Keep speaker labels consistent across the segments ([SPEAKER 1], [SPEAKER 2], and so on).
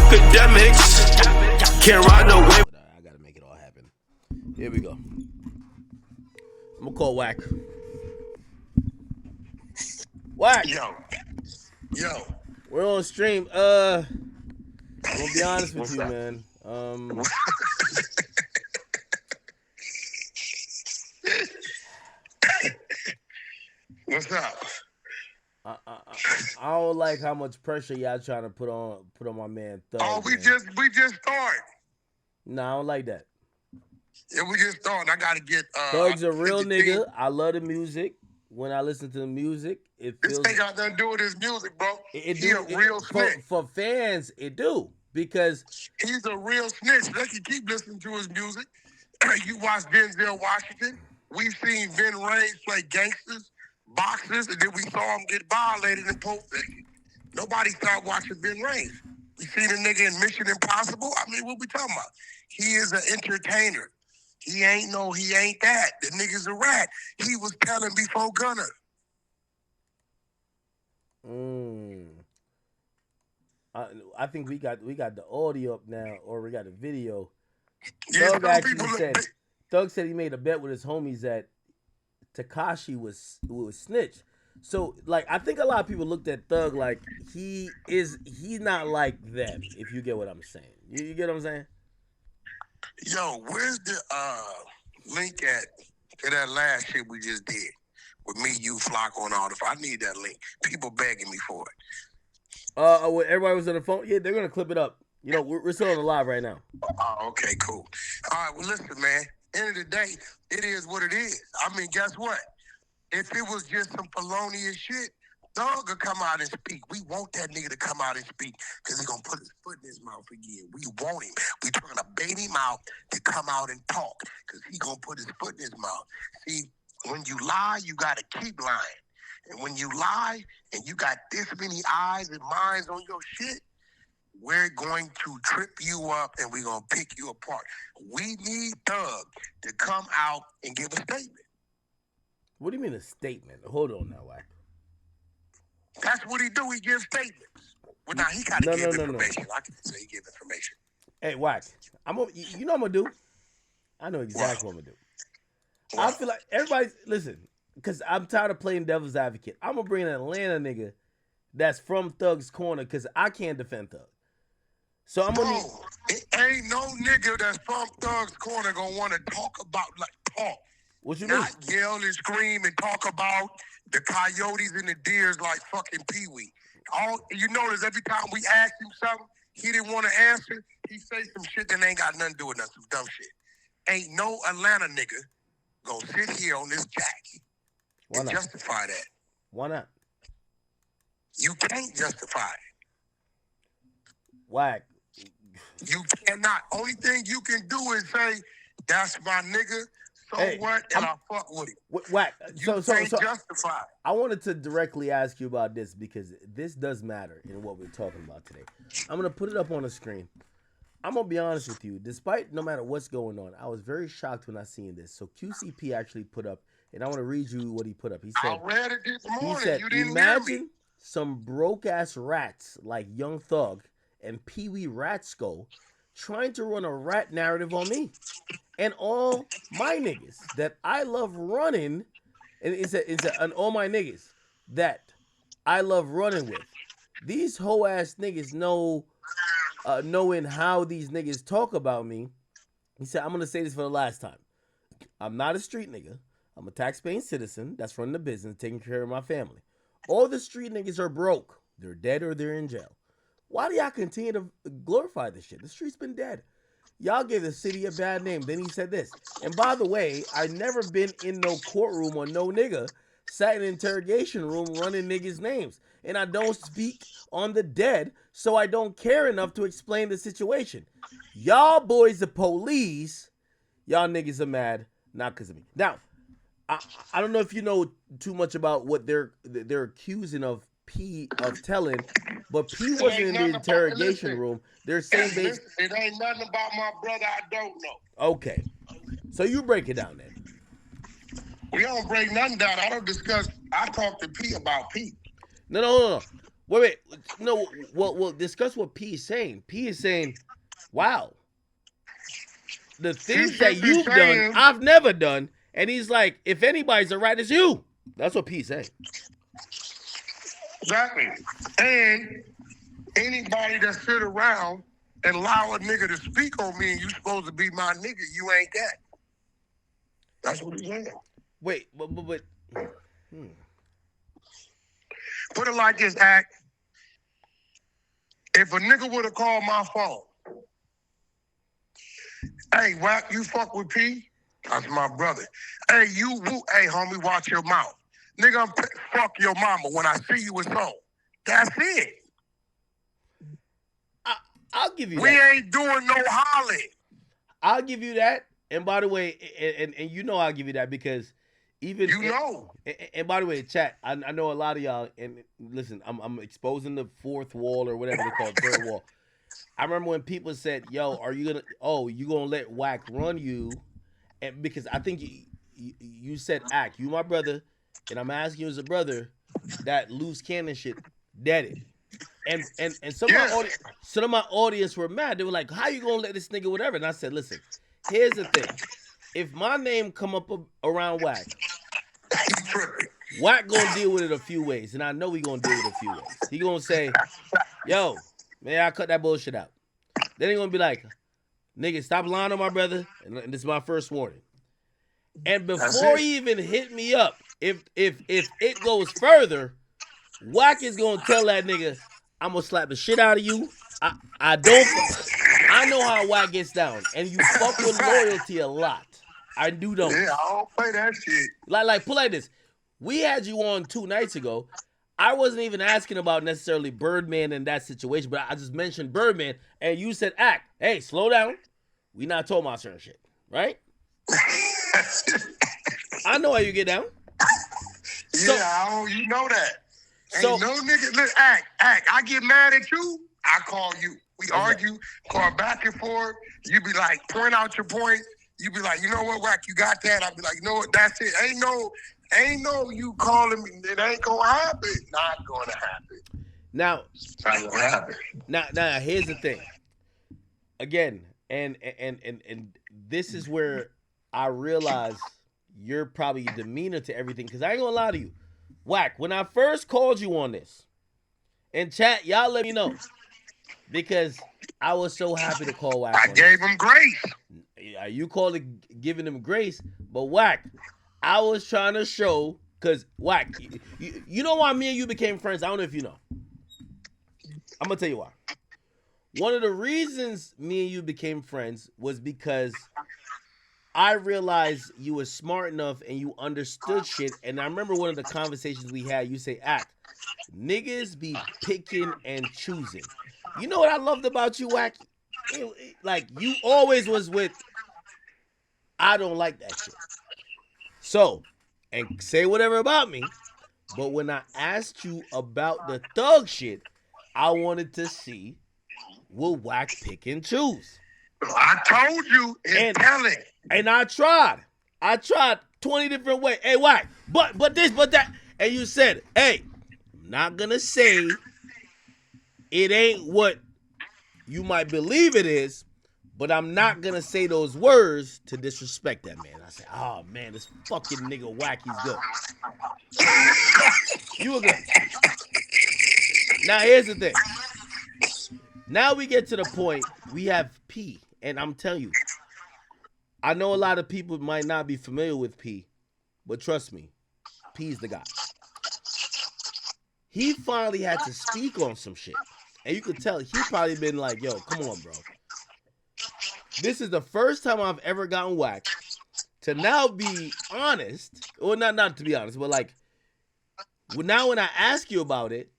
[SPEAKER 1] Akademiks can't ride no wave.
[SPEAKER 2] I gotta make it all happen. Here we go. I'm gonna call Wack. Wack.
[SPEAKER 3] Yo.
[SPEAKER 2] We're on stream. I'm gonna be honest with you, man.
[SPEAKER 3] What's up?
[SPEAKER 2] I don't like how much pressure y'all trying to put on my man Thug.
[SPEAKER 3] Oh, we
[SPEAKER 2] man.
[SPEAKER 3] just started.
[SPEAKER 2] Nah, I don't like that.
[SPEAKER 3] Yeah, we just started. I gotta get
[SPEAKER 2] Thug's a real nigga. I love the music. When I listen to the music, it feels.
[SPEAKER 3] This ain't got nothing to do with his music, bro. He a
[SPEAKER 2] do,
[SPEAKER 3] real snitch.
[SPEAKER 2] For fans, it do. Because
[SPEAKER 3] he's a real snitch. They can keep listening to his music. You watch Denzel Washington. We've seen Vin Rames play gangsters, boxers, and then we saw him get violated in Pulp Fiction. Nobody started watching Vin Rames. We seen a nigga in Mission Impossible. I mean, what we talking about? He is an entertainer. He ain't that. The nigga's a rat. He was telling before Gunner.
[SPEAKER 2] I think we got the audio up now, or we got the video.
[SPEAKER 3] Yeah,
[SPEAKER 2] Thug said he made a bet with his homies that Tekashi was snitch. So like I think a lot of people looked at Thug like he's not like them, if you get what I'm saying. You get what I'm saying?
[SPEAKER 3] Yo, where's the link at to that last shit we just did with me, you, Flocko, and all the? I need that link. People begging me for it.
[SPEAKER 2] When everybody was on the phone, yeah, they're gonna clip it up. You know, we're still on the live right now.
[SPEAKER 3] Oh, okay, cool. All right, well, listen, man. End of the day, it is what it is. I mean, guess what? If it was just some felonious shit, Thug will come out and speak. We want that nigga to come out and speak because he's going to put his foot in his mouth again. We want him. We trying to bait him out to come out and talk because he's going to put his foot in his mouth. See, when you lie, you got to keep lying. And when you lie and you got this many eyes and minds on your shit, we're going to trip you up and we're going to pick you apart. We need Thug to come out and give a statement.
[SPEAKER 2] What do you mean a statement? Hold on now, Wack.
[SPEAKER 3] That's what he do. He gives statements. Well, now he got to give information. I can say he give information.
[SPEAKER 2] Hey, Wack, you know what I'm going to do? I know exactly what I'm going to do. I feel like everybody, listen, because I'm tired of playing devil's advocate. I'm going to bring an Atlanta nigga that's from Thug's corner because I can't defend Thug. So I'm going to
[SPEAKER 3] ain't no nigga that's from Thug's corner going to want to talk about, like, talk.
[SPEAKER 2] What you mean?
[SPEAKER 3] Not yell and scream and talk about the coyotes and the deers like fucking Pee-wee. You notice every time we ask him something, he didn't want to answer. He say some shit that ain't got nothing to do with us, some dumb shit. Ain't no Atlanta nigga gonna sit here on this jack and justify that.
[SPEAKER 2] Why not?
[SPEAKER 3] You can't justify it.
[SPEAKER 2] Wack.
[SPEAKER 3] You cannot. Only thing you can do is say, that's my nigga. So what? And I fuck with him.
[SPEAKER 2] Wack.
[SPEAKER 3] You can't justify it.
[SPEAKER 2] I wanted to directly ask you about this because this does matter in what we're talking about today. I'm going to put it up on the screen. I'm going to be honest with you. Despite no matter what's going on, I was very shocked when I seen this. So QCP actually put up, and I want to read you what he put up. He said,
[SPEAKER 3] I read it this morning.
[SPEAKER 2] He said,
[SPEAKER 3] you didn't
[SPEAKER 2] imagine
[SPEAKER 3] hear me.
[SPEAKER 2] some broke-ass rats like Young Thug and Pee-wee Ratskull trying to run a rat narrative on me and all my niggas that I love running, and and all my niggas that I love running with. These hoe ass niggas know, knowing how these niggas talk about me. He said, I'm gonna say this for the last time. I'm not a street nigga. I'm a tax-paying citizen that's running the business, taking care of my family. All the street niggas are broke. They're dead or they're in jail. Why do y'all continue to glorify this shit? The street's been dead. Y'all gave the city a bad name. Then he said this. And by the way, I never been in no courtroom or no nigga sat in an interrogation room running niggas' names. And I don't speak on the dead, so I don't care enough to explain the situation. Y'all boys the police, y'all niggas are mad, not because of me. Now, I don't know if you know too much about what they're accusing of P of telling, but P wasn't in the interrogation room. They're saying
[SPEAKER 3] it ain't nothing about my brother I don't know.
[SPEAKER 2] Okay. So you break it down then.
[SPEAKER 3] We don't break nothing down. I don't discuss. I talk to P about P.
[SPEAKER 2] No. Wait. No, well, discuss what P is saying. P is saying, wow, the things that you've done, I've never done. And he's like, if anybody's a rat, it's you. That's what P is saying.
[SPEAKER 3] Exactly. And anybody that sit around and allow a nigga to speak on me and you supposed to be my nigga, you ain't that. That's what he's saying.
[SPEAKER 2] Wait, but
[SPEAKER 3] Put it like this, Act. If a nigga would have called my phone, hey, Wack, you fuck with P? That's my brother. Hey, hey, homie, watch your mouth. Nigga, I'm fuck your mama when I see you with soul. That's it.
[SPEAKER 2] I'll give you
[SPEAKER 3] we
[SPEAKER 2] that.
[SPEAKER 3] We ain't doing no hollering.
[SPEAKER 2] I'll give you that. And by the way, and you know I'll give you that because even
[SPEAKER 3] you know.
[SPEAKER 2] And by the way, chat, I know a lot of y'all. And listen, I'm exposing the fourth wall or whatever they call it, third wall. I remember when people said, "Yo, are you gonna? Oh, you gonna let Wack run you?" And because I think you said, "Act, you my brother," and I'm asking you as a brother, that loose cannon shit, dead it. And some of my audience were mad. They were like, "How you gonna let this nigga whatever?" And I said, "Listen, here's the thing. If my name come up around Wack, Wack gonna deal with it a few ways, and I know he gonna deal with it a few ways. He gonna say, yo, man, I cut that bullshit out. Then he gonna be like, nigga, stop lying on my brother, and this is my first warning. And before he even hit me up, if it goes further, Wack is gonna tell that nigga, I'm gonna slap the shit out of you. I know how Wack gets down, and you fuck with loyalty a lot. I do know.
[SPEAKER 3] Yeah, I don't play that shit.
[SPEAKER 2] Like put like this. We had you on 2 nights ago. I wasn't even asking about necessarily Birdman in that situation, but I just mentioned Birdman, and you said, Act, hey, slow down. We not talking about certain shit, right? I know how you get down.
[SPEAKER 3] Yeah, you know that. Ain't no nigga, look, Act. I get mad at you, I call you. We argue, call back and forth. You be like, point out your point. You be like, you know what, Wack, you got that? I be like, you know what, that's it. Ain't no you calling me. It ain't gonna happen. Not gonna happen.
[SPEAKER 2] Now,
[SPEAKER 3] not gonna happen.
[SPEAKER 2] Now, here's the thing. Again, and this is where I realize you're probably demeanor to everything, because I ain't gonna lie to you. Wack, when I first called you on this, in chat, y'all let me know, because I was so happy to call Wack.
[SPEAKER 3] I gave him grace.
[SPEAKER 2] You called it giving him grace, but Wack, I was trying to show, because Wack, you know why me and you became friends? I don't know if you know. I'm going to tell you why. One of the reasons me and you became friends was because I realized you were smart enough and you understood shit. And I remember one of the conversations we had, you say, Act, niggas be picking and choosing. You know what I loved about you, Wack? Like, you always was with, I don't like that shit. So, and say whatever about me, but when I asked you about the thug shit, I wanted to see will Wack pick and choose.
[SPEAKER 3] I told you, it's telling.
[SPEAKER 2] And I tried 20 different ways. Hey, Wack, but this, but that. And you said, hey, I'm not gonna say it ain't what you might believe it is, but I'm not gonna say those words to disrespect that man. I said, oh man, this fucking nigga Wack, he's good. You were good. Now here's the thing. Now we get to the point, we have P, and I'm telling you, I know a lot of people might not be familiar with P, but trust me, P's the guy. He finally had to speak on some shit. And you could tell he probably been like, yo, come on, bro. This is the first time I've ever gotten Wack to now be honest. Or not to be honest, but like, now when I ask you about it,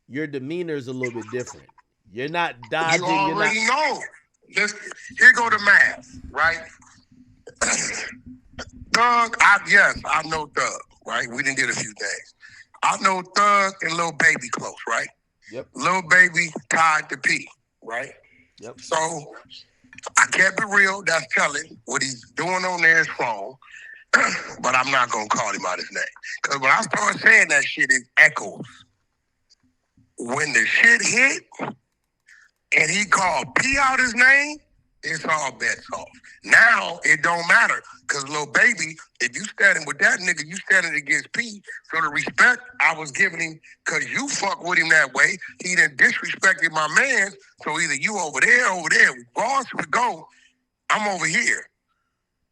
[SPEAKER 2] your demeanor is a little bit different. You're not dodging.
[SPEAKER 3] You already know. Here go the math, right? Thug, I know Thug, right? We done did a few things. I know Thug and Lil Baby close, right?
[SPEAKER 2] Yep.
[SPEAKER 3] Lil Baby tied to P, right?
[SPEAKER 2] Yep.
[SPEAKER 3] So I kept it real. That's telling. What he's doing on there is wrong. But I'm not going to call him out his name. Because when I start saying that shit, it echoes. when the shit hit and he called P out his name, it's all bets off. Now it don't matter because Lil Baby, if you standing with that nigga, you standing against P. So the respect I was giving him because you fuck with him that way, he done disrespected my man. So either you over there, regardless we go, I'm over here.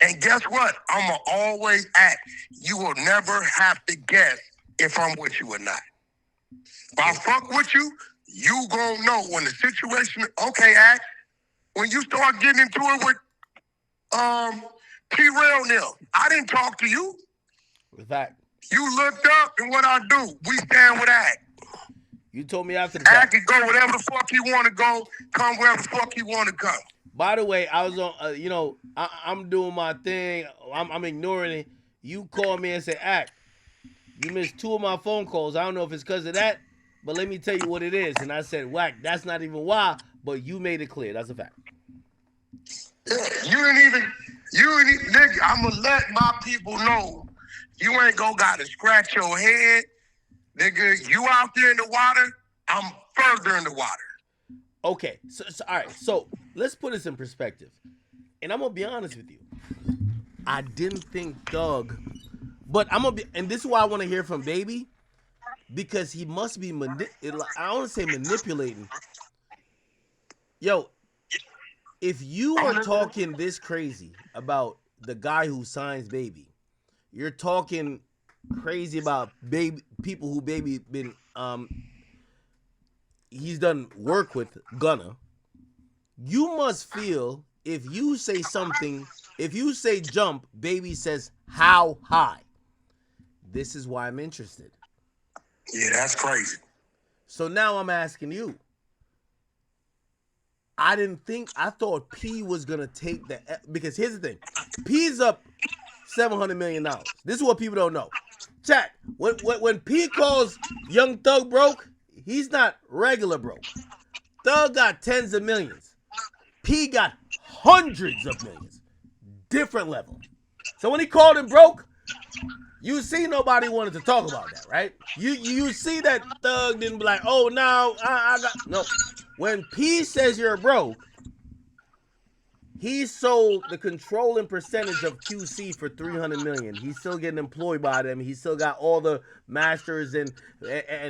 [SPEAKER 3] And guess what? I'ma always act. You will never have to guess if I'm with you or not. If I fuck with you, you gonna know when the situation, okay, act. When you start getting into it with T-Rail now, I didn't talk to you.
[SPEAKER 2] In fact,
[SPEAKER 3] you looked up and what I do, we stand with Act.
[SPEAKER 2] You told me after the fact.
[SPEAKER 3] Act can go wherever the fuck he want to go, come wherever the fuck he want to come.
[SPEAKER 2] By the way, I was on, I'm doing my thing. I'm ignoring it. You called me and said, Act, you missed 2 of my phone calls. I don't know if it's because of that, but let me tell you what it is. And I said, Wack, that's not even why, but you made it clear. That's a fact.
[SPEAKER 3] Yeah, you ain't even, nigga, I'm going to let my people know you ain't gotta scratch your head. Nigga, you out there in the water, I'm further in the water.
[SPEAKER 2] Okay, so all right, so let's put this in perspective. And I'm going to be honest with you. I didn't think Thug, but and this is why I want to hear from Baby, because he must be, I don't want to say manipulating. Yo, if you are talking this crazy about the guy who signs Baby, you're talking crazy about Baby, people who Baby been, he's done work with Gunna. You must feel if you say something, if you say jump, Baby says how high. This is why I'm interested.
[SPEAKER 3] Yeah, that's crazy.
[SPEAKER 2] So now I'm asking you. I thought P was going to take that, because here's the thing. P's up $700 million. This is what people don't know. Chat, when P calls Young Thug broke, he's not regular broke. Thug got tens of millions. P got hundreds of millions. Different level. So when he called him broke, you see nobody wanted to talk about that, right? You see that Thug didn't be like, oh, no, I got... No. When P says you're broke, he sold the controlling percentage of QC for $300 million. He's still getting employed by them. He's still got all the masters and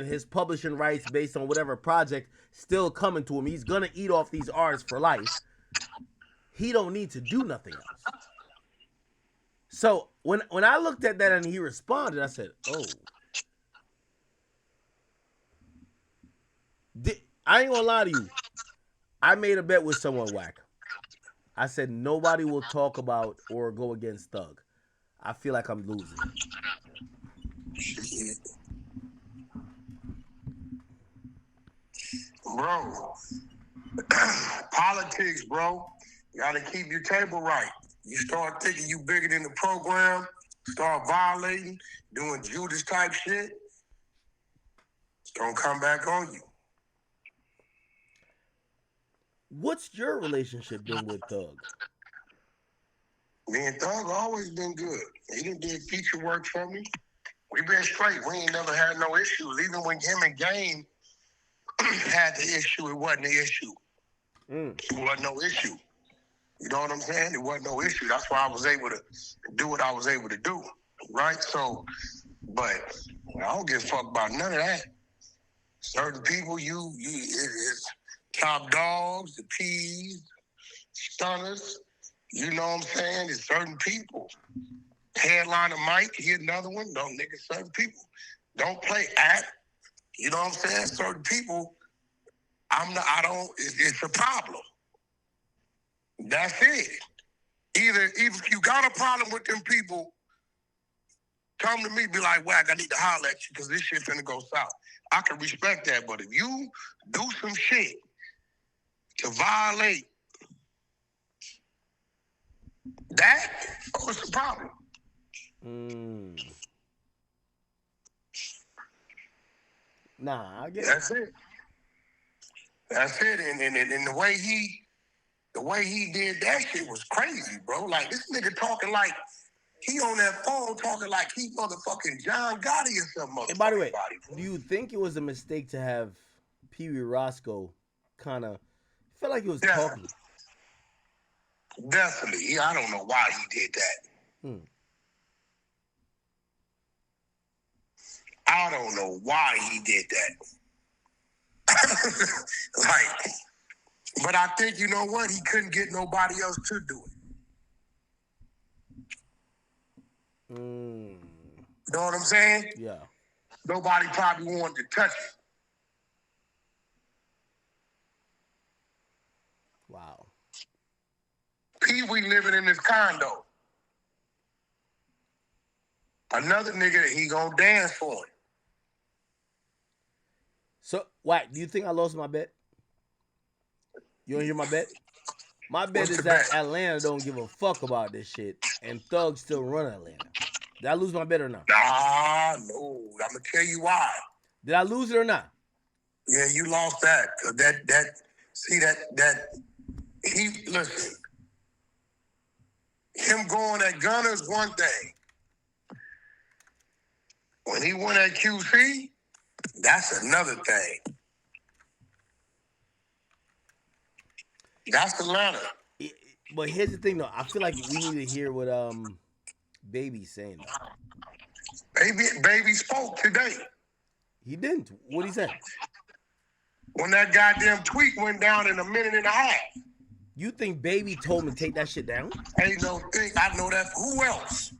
[SPEAKER 2] his publishing rights based on whatever project still coming to him. He's gonna eat off these artists for life. He don't need to do nothing else. So when I looked at that and he responded, I said, "Oh, I ain't gonna lie to you. I made a bet with someone, Wack. I said nobody will talk about or go against Thug. I feel like I'm losing."
[SPEAKER 3] Bro, politics, bro. You gotta keep your table right. You start thinking you bigger than the program, start violating, doing Judas type shit, it's gonna come back on you.
[SPEAKER 2] What's your relationship been with Thug?
[SPEAKER 3] Me and Thug always been good. He done did feature work for me. We been straight. We ain't never had no issues. Even when him and Game had the issue, it wasn't the issue. It wasn't no issue. You know what I'm saying? It wasn't no issue. That's why I was able to do what I was able to do. Right? So, but I don't give a fuck about none of that. Certain people, it's top dogs, the P's, stunners. You know what I'm saying? It's certain people. Headliner Mike, he another one. No, nigga, certain people. Don't play at. You know what I'm saying? Certain people, it's a problem. That's it. Either if you got a problem with them people, come to me, be like, Wack, I need to holler at you because this shit finna go south. I can respect that, but if you do some shit to violate that, it's a problem.
[SPEAKER 2] Nah, I get
[SPEAKER 3] That's it. That's it. And the way he did that shit was crazy, bro. Like, this nigga talking like he on that phone talking like he motherfucking John Gotti or something.
[SPEAKER 2] And by the way, do you think it was a mistake to have Pee Wee Roscoe kind of felt like he was
[SPEAKER 3] Yeah.
[SPEAKER 2] talking.
[SPEAKER 3] Definitely. I don't know why he did that. I don't know why he did that. Like, but I think, you know what? He couldn't get nobody else to do it. You know what I'm saying?
[SPEAKER 2] Yeah.
[SPEAKER 3] Nobody probably wanted to touch it.
[SPEAKER 2] Wow.
[SPEAKER 3] Pee Wee living in his condo. Another nigga that he gonna dance for him.
[SPEAKER 2] So, Wack, do you think I lost my bet? You want to hear my bet? My bet
[SPEAKER 3] What's
[SPEAKER 2] is
[SPEAKER 3] the
[SPEAKER 2] that
[SPEAKER 3] bet?
[SPEAKER 2] Atlanta don't give a fuck about this shit, and Thug still run Atlanta. Did I lose my bet or not?
[SPEAKER 3] Nah, no. I'm gonna tell you why.
[SPEAKER 2] Did I lose it or not?
[SPEAKER 3] Yeah, you lost that. Cause listen. Him going at Gunner's one thing. When he went at QC, that's another thing. That's Atlanta.
[SPEAKER 2] But here's the thing, though. I feel like we need to hear what Baby's saying.
[SPEAKER 3] Baby spoke today.
[SPEAKER 2] He didn't. What'd he say?
[SPEAKER 3] When that goddamn tweet went down in a minute and a half.
[SPEAKER 2] You think Baby told him to take that shit down?
[SPEAKER 3] Ain't no thing. I know that. Who else?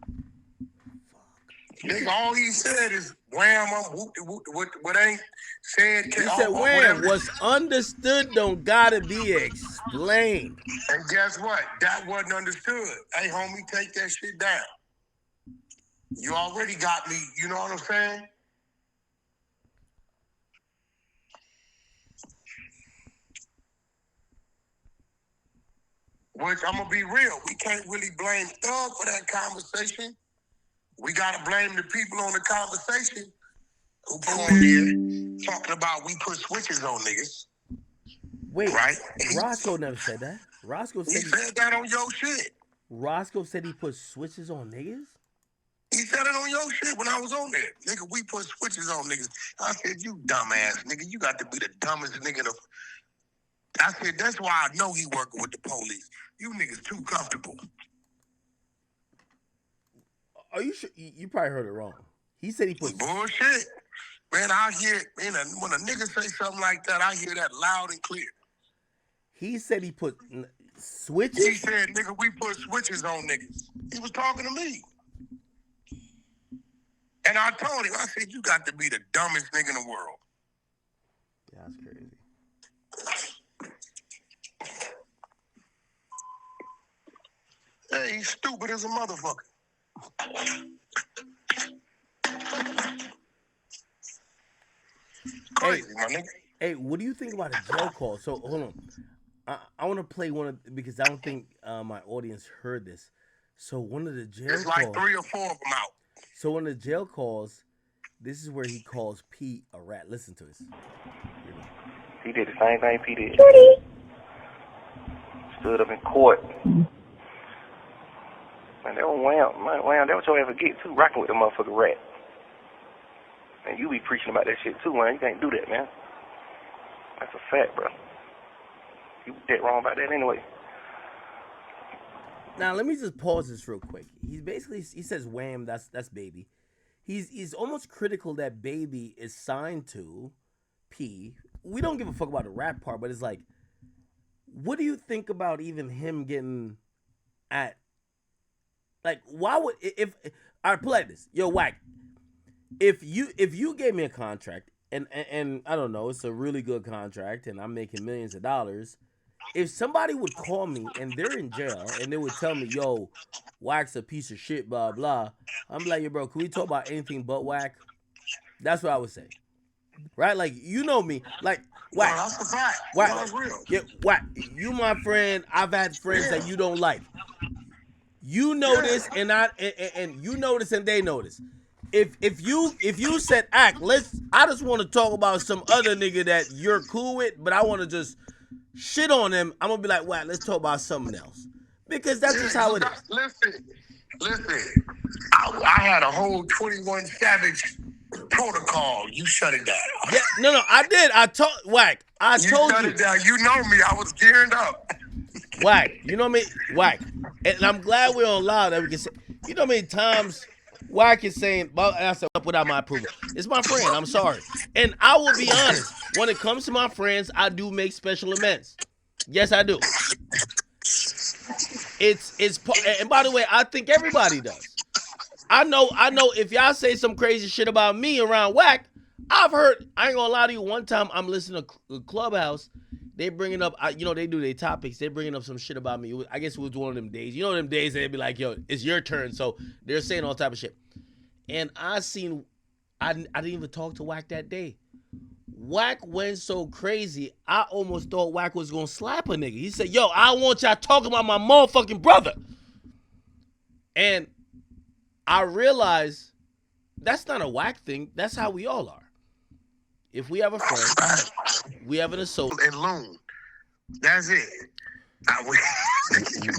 [SPEAKER 3] Nigga, all he said is wham, what ain't said.
[SPEAKER 2] He said wham, what's understood don't gotta be explained.
[SPEAKER 3] And guess what? That wasn't understood. Hey, homie, take that shit down. You already got me, you know what I'm saying? Which, I'm gonna be real, we can't really blame Thug for that conversation. We gotta blame the people on the conversation who come in talking about we put switches on niggas.
[SPEAKER 2] Wait,
[SPEAKER 3] right?
[SPEAKER 2] Roscoe never said that. Roscoe said
[SPEAKER 3] he said that on your shit.
[SPEAKER 2] Roscoe said he put switches on niggas?
[SPEAKER 3] He said it on your shit when I was on there. Nigga, we put switches on niggas. I said, you dumbass nigga, you got to be the dumbest nigga. I said, that's why I know he working with the police. You niggas too comfortable.
[SPEAKER 2] Are you sure? You probably heard it wrong. He said he put
[SPEAKER 3] bullshit. Man, I hear when a nigga say something like that, I hear that loud and clear.
[SPEAKER 2] He said he put switches?
[SPEAKER 3] He said, nigga, we put switches on niggas. He was talking to me. And I told him, I said, you got to be the dumbest nigga in the world.
[SPEAKER 2] Yeah, that's crazy.
[SPEAKER 3] Hey, he's stupid as a motherfucker. Crazy, my nigga.
[SPEAKER 2] Hey, what do you think about a jail call? So, hold on. I want to play one of, because I don't think my audience heard this. So, one of the jail calls.
[SPEAKER 3] It's like 3 or 4 of them out.
[SPEAKER 2] So, one of the jail calls, this is where he calls P a rat. Listen to this.
[SPEAKER 4] He did the same thing P did. Stood up in court. Man, that was wham, that was your ever get too, rocking with the motherfucking rat. Man, you be preaching about that shit too, man. You can't do that, man. That's a fact, bro. You dead wrong about that anyway.
[SPEAKER 2] Now, let me just pause this real quick. He says wham, that's Baby. He's almost critical that Baby is signed to P. We don't give a fuck about the rap part, but it's like, what do you think about even him getting at, like, why would, if all right, play this. Yo, Wack, if you gave me a contract and I don't know, it's a really good contract and I'm making millions of dollars, if somebody would call me and they're in jail and they would tell me, yo, Wack's a piece of shit, blah blah, I'm like, yo, bro, can we talk about anything but Wack? That's what I would say. Right? Like, you know me. Like, Wack.
[SPEAKER 3] No, that's a fact.
[SPEAKER 2] Wack,
[SPEAKER 3] that's real.
[SPEAKER 2] Yeah, Wack, you my friend. I've had friends that you don't like. You know this, and you know this, and they know this. If you said act, I just want to talk about some other nigga that you're cool with, but I want to just shit on him. I'm gonna be like, Wack, let's talk about something else, because that's just how it is.
[SPEAKER 3] Listen. I had a whole 21 Savage protocol. You shut it down.
[SPEAKER 2] Yeah, no, I did. I told Wack. I
[SPEAKER 3] You
[SPEAKER 2] told
[SPEAKER 3] shut
[SPEAKER 2] you.
[SPEAKER 3] it down. You know me. I was gearing up.
[SPEAKER 2] Wack. You know me, Wack. And I'm glad we're on loud that we can say. You know how many times Wack is saying, "Well, I said up without my approval." It's my friend. I'm sorry, and I will be honest. When it comes to my friends, I do make special amends. Yes, I do. And by the way, I think everybody does. I know if y'all say some crazy shit about me around Wack, I've heard, I ain't gonna lie to you, one time I'm listening to Clubhouse, they bringing up, they do their topics, they bringing up some shit about me. I guess it was one of them days. You know them days they'd be like, yo, it's your turn. So they're saying all type of shit. And I didn't even talk to Wack that day. Wack went so crazy, I almost thought Wack was gonna slap a nigga. He said, yo, I want y'all talking about my motherfucking brother. And I realized that's not a Wack thing. That's how we all are. If we have a friend, we have an associate.
[SPEAKER 3] And loon. That's it.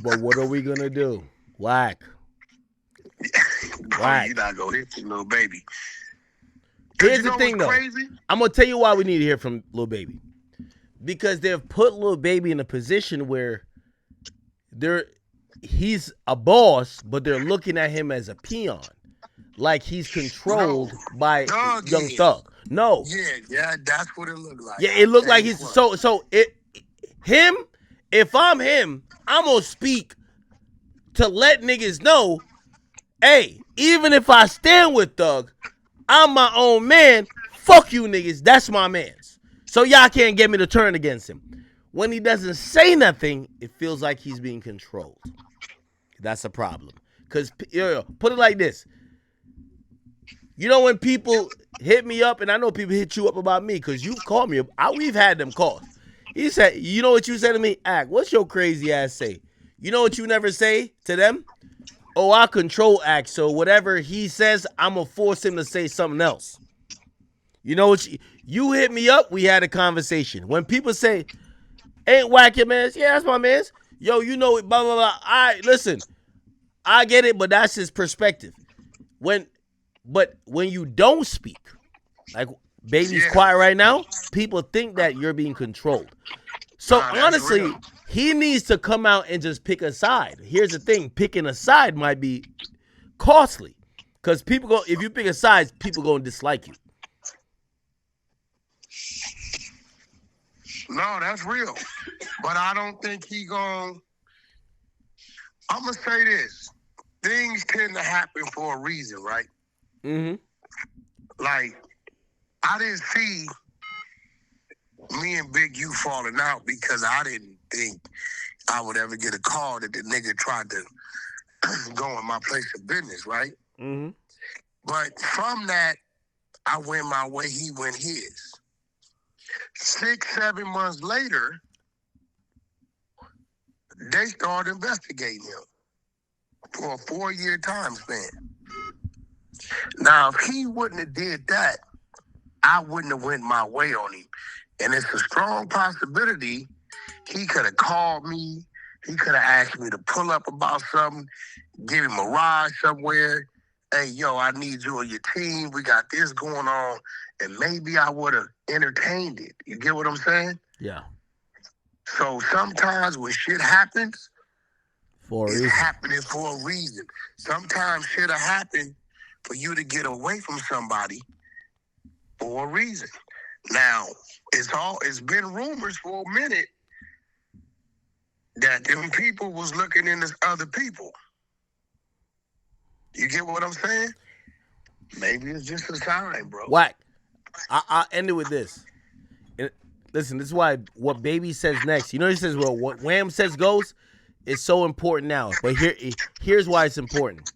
[SPEAKER 2] But what are we going to do? Wack. Wack.
[SPEAKER 3] You're not going to hit Lil Baby.
[SPEAKER 2] Here's the thing, though.
[SPEAKER 3] Crazy?
[SPEAKER 2] I'm going to tell you why we need to hear from Lil Baby. Because they've put Lil Baby in a position where he's a boss, but they're looking at him as a peon. Like he's controlled by Young Thug. No.
[SPEAKER 3] Yeah, that's what it looked like.
[SPEAKER 2] Yeah, it looked like he's him, if I'm him, I'm gonna speak to let niggas know, hey, even if I stand with Thug, I'm my own man. Fuck you niggas, that's my mans. So y'all can't get me to turn against him. When he doesn't say nothing, it feels like he's being controlled. That's a problem. Because, put it like this. You know when people hit me up, and I know people hit you up about me, because you've called me. We've had them calls. He said, you know what you said to me? Act, what's your crazy ass say? You know what you never say to them? Oh, I control Act, so whatever he says, I'm going to force him to say something else. You know what? You hit me up, we had a conversation. When people say, ain't Wack your mans? Yeah, that's my mans. Yo, you know it, blah, blah, blah. Listen, I get it, but that's his perspective. But when you don't speak, like Baby's quiet right now, people think that you're being controlled. So honestly, he needs to come out and just pick a side. Here's the thing, picking a side might be costly. Because if you pick a side, people gonna dislike you.
[SPEAKER 3] No, that's real. But I don't think he gonna... I'm gonna say this. Things tend to happen for a reason, right?
[SPEAKER 2] Mm-hmm.
[SPEAKER 3] Like, I didn't see me and Big U falling out because I didn't think I would ever get a call that the nigga tried to go in my place of business, right?
[SPEAKER 2] Mm-hmm.
[SPEAKER 3] But from that, I went my way, he went his. 6-7 months later, they started investigating him for a 4-year time span. Now, if he wouldn't have did that, I wouldn't have went my way on him. And it's a strong possibility he could have called me. He could have asked me to pull up about something, give him a ride somewhere. Hey, yo, I need you on your team. We got this going on. And maybe I would have entertained it. You get what I'm saying?
[SPEAKER 2] Yeah.
[SPEAKER 3] So sometimes when shit happens,
[SPEAKER 2] it's
[SPEAKER 3] happening for a reason. Sometimes shit'll happen for you to get away from somebody for a reason. Now, it's been rumors for a minute that them people was looking into other people. You get what I'm saying? Maybe it's just a sign, bro.
[SPEAKER 2] Wack. I'll end it with this. Listen, this is why what Baby says next. You know, he says, well, what Wham says goes is so important now. But here's why it's important.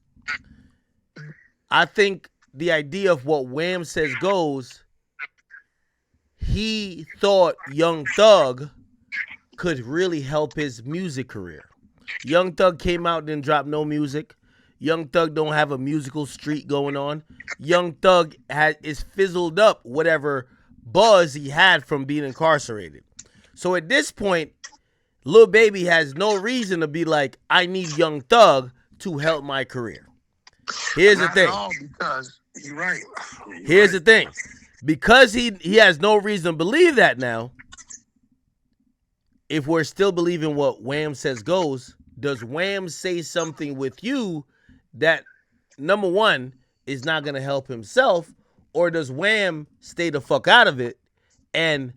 [SPEAKER 2] I think the idea of what Wham says goes, he thought Young Thug could really help his music career. Young Thug came out and didn't drop no music. Young Thug don't have a musical streak going on. Young Thug is fizzled up whatever buzz he had from being incarcerated. So at this point, Lil Baby has no reason to be like, I need Young Thug to help my career. Here's the thing.
[SPEAKER 3] Not at all, because You're right.
[SPEAKER 2] Here's the thing. Because he has no reason to believe that now, if we're still believing what Wham says goes, does Wham say something with you that, number one, is not going to help himself, or does Wham stay the fuck out of it and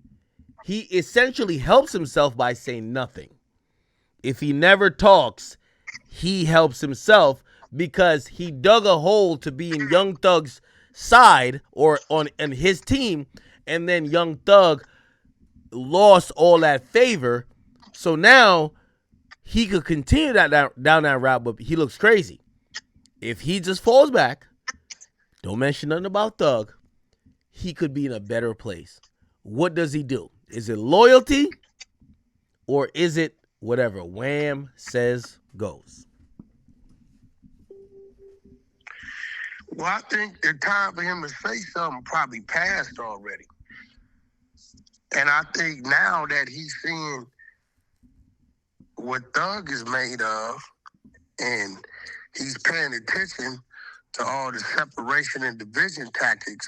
[SPEAKER 2] he essentially helps himself by saying nothing? If he never talks, he helps himself because he dug a hole to be in Young Thug's side or on his team, and then Young Thug lost all that favor. So now he could continue down that route, but he looks crazy. If he just falls back, don't mention nothing about Thug, he could be in a better place. What does he do? Is it loyalty or is it whatever Wham says goes?
[SPEAKER 3] Well, I think the time for him to say something probably passed already. And I think now that he's seeing what Thug is made of and he's paying attention to all the separation and division tactics,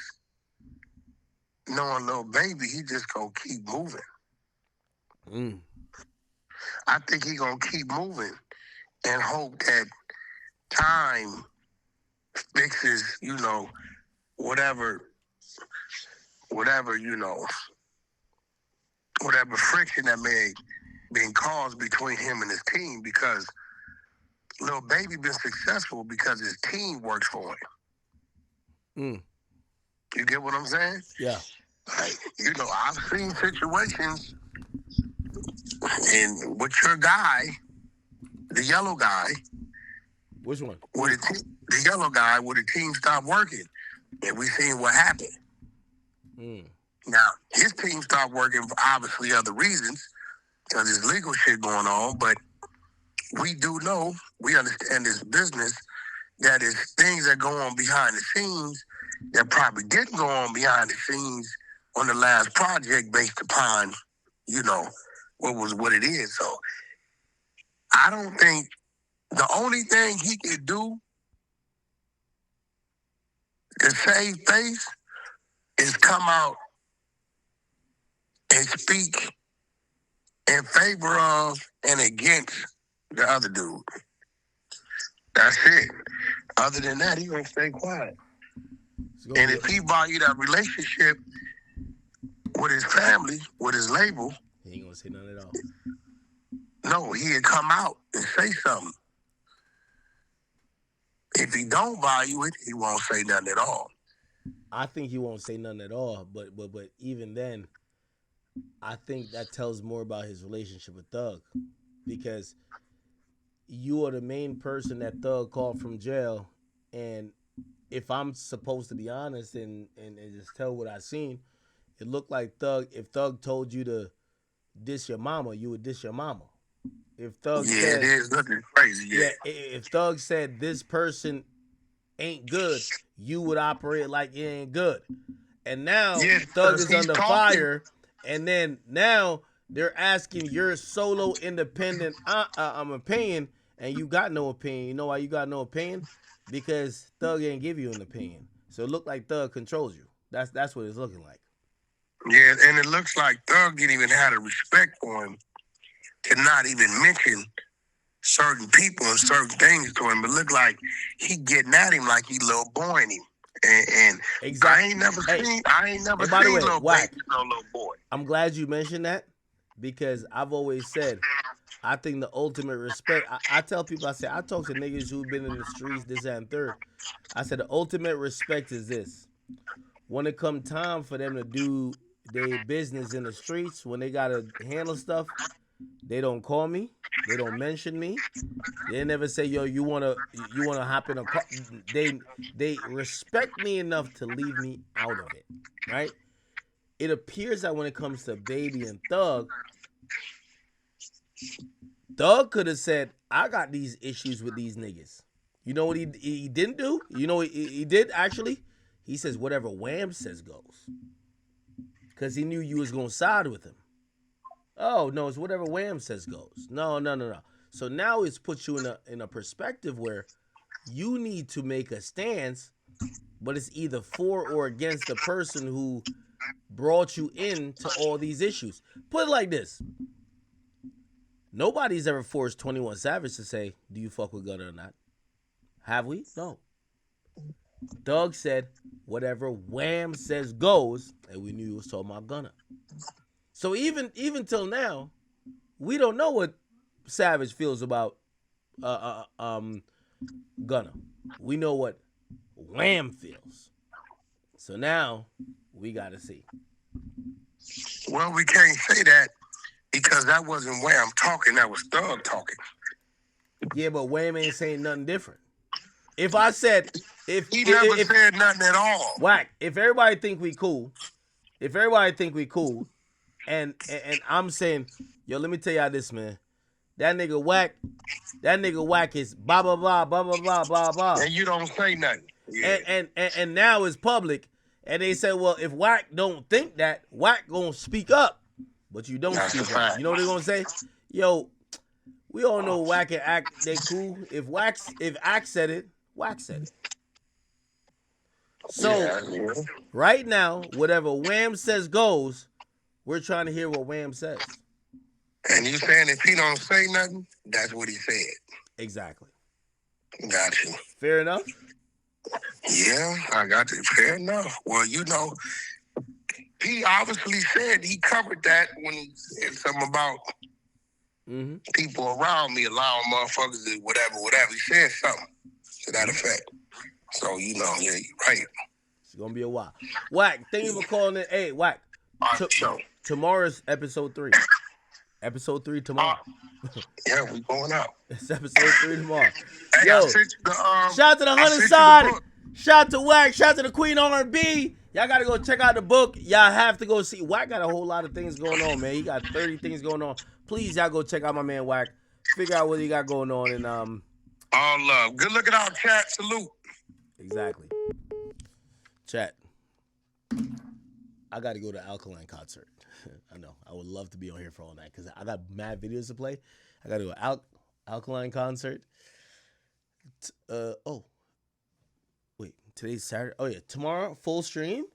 [SPEAKER 3] knowing Lil Baby, he just gonna keep moving. I think he gonna keep moving and hope that time fixes, whatever, whatever friction that may been caused between him and his team, because Lil Baby been successful because his team works for him. You get what I'm saying?
[SPEAKER 2] Yeah.
[SPEAKER 3] Like, I've seen situations and with your guy, the yellow guy.
[SPEAKER 2] Which one?
[SPEAKER 3] The yellow guy, where the team stopped working. And we seen what happened. Now, his team stopped working for obviously other reasons, because there's legal shit going on, but we do know, we understand this business, that is things that go on behind the scenes that probably didn't go on behind the scenes on the last project based upon, what it is. So I don't think the only thing he could do to save face is come out and speak in favor of and against the other dude. That's it. Other than that, he gonna stay quiet. And if he value that relationship with his family, with his label,
[SPEAKER 2] he ain't gonna say nothing at all.
[SPEAKER 3] No, he'd come out and say something. If he don't value it, he won't say nothing at all.
[SPEAKER 2] I think he won't say nothing at all, but even then, I think that tells more about his relationship with Thug, because you are the main person that Thug called from jail, and if I'm supposed to be honest and just tell what I seen, it looked like if Thug told you to diss your mama, you would diss your mama. If Thug said,
[SPEAKER 3] it is looking crazy. Yeah,
[SPEAKER 2] if Thug said this person ain't good, you would operate like it ain't good. And now Thug is under fire, and then now they're asking your solo independent opinion, and you got no opinion. You know why you got no opinion? Because Thug ain't give you an opinion. So it looked like Thug controls you. That's what it's looking like.
[SPEAKER 3] Yeah, and it looks like Thug didn't even have the respect for him to not even mention certain people and certain things to him. It looked like he getting at him like he little boying him. And exactly. I ain't never seen Lil Baby, no little boy.
[SPEAKER 2] I'm glad you mentioned that, because I've always said, I think the ultimate respect, I tell people, I talk to niggas who've been in the streets, this, that, and third. I said the ultimate respect is this. When it come time for them to do their business in the streets, when they gotta handle stuff, they don't call me. They don't mention me. They never say, yo, you wanna hop in a car. They respect me enough to leave me out of it, right? It appears that when it comes to Baby and Thug could have said, I got these issues with these niggas. You know what he didn't do? You know what he did actually? He says whatever Wham says goes. Because he knew you was going to side with him. Oh, no, it's whatever Wham says goes. No. So now it's put you in a perspective where you need to make a stance but it's either for or against the person who brought you into all these issues. Put it like this. Nobody's ever forced 21 Savage to say, do you fuck with Gunna or not? Have we? No. Doug said, whatever Wham says goes, and we knew he was talking about Gunna. So even till now, we don't know what Savage feels about Gunna. We know what Wham feels. So now we gotta see.
[SPEAKER 3] Well, we can't say that because that wasn't Wham talking. That was Thug talking.
[SPEAKER 2] Yeah, but Wham ain't saying nothing different. If I said,
[SPEAKER 3] He never said nothing at all.
[SPEAKER 2] Wack, if everybody think we cool, and I'm saying, yo, let me tell y'all this, man. That nigga Wack is blah blah blah blah blah blah blah blah.
[SPEAKER 3] And you don't say nothing. Yeah.
[SPEAKER 2] And now it's public, and they say, well, if Wack don't think that, Wack gonna speak up, but you don't speak up. You know what they're gonna say? Yo, we all know Wack and Act, they cool. If Act said it, Wack said it. So right now, whatever Wham says goes. We're trying to hear what Wham says.
[SPEAKER 3] And you saying if he don't say nothing, that's what he said.
[SPEAKER 2] Exactly.
[SPEAKER 3] Got you.
[SPEAKER 2] Fair enough?
[SPEAKER 3] Yeah, I got it. Fair enough. Well, you know, he obviously said he covered that when he said something about people around me allowing motherfuckers to whatever. He said something to that effect. So, you know, yeah, you're right.
[SPEAKER 2] It's going to be a while. Wack, thank you for calling in. Hey, Wack. Tomorrow's episode 3. Episode 3 tomorrow.
[SPEAKER 3] Yeah, we going out.
[SPEAKER 2] It's episode 3 tomorrow.
[SPEAKER 3] Hey,
[SPEAKER 2] yo, shout out to the 100 side. Shout out to Wack. Shout out to the Queen R&B. Y'all got to go check out the book. Y'all have to go see. Wack got a whole lot of things going on, man. He got 30 things going on. Please, y'all go check out my man Wack. Figure out what he got going on. And
[SPEAKER 3] all love. Good looking out, chat. Salute.
[SPEAKER 2] Exactly. Chat. I got to go to Alkaline concert. I know. I would love to be on here for all night because I got mad videos to play. I got to go to Alkaline concert. Wait. Today's Saturday. Oh, yeah. Tomorrow, full stream.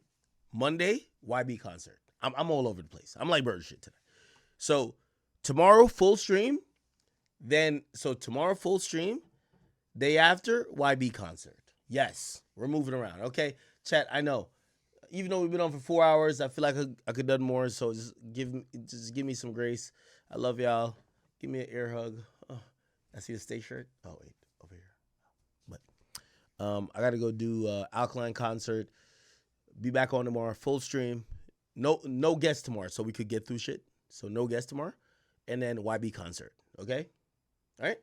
[SPEAKER 2] Monday, YB concert. I'm all over the place. I'm like bird shit today. So, tomorrow, full stream. Tomorrow, full stream. Day after, YB concert. Yes. We're moving around. Okay? Chat, I know. Even though we've been on for 4 hours, I feel like I could have done more. So just give me some grace. I love y'all. Give me an ear hug. Oh, I see the Stay shirt. Oh wait, over here. But I gotta go do Alkaline concert. Be back on tomorrow. Full stream. No guests tomorrow, so we could get through shit. So no guests tomorrow, and then YB concert. Okay, all right.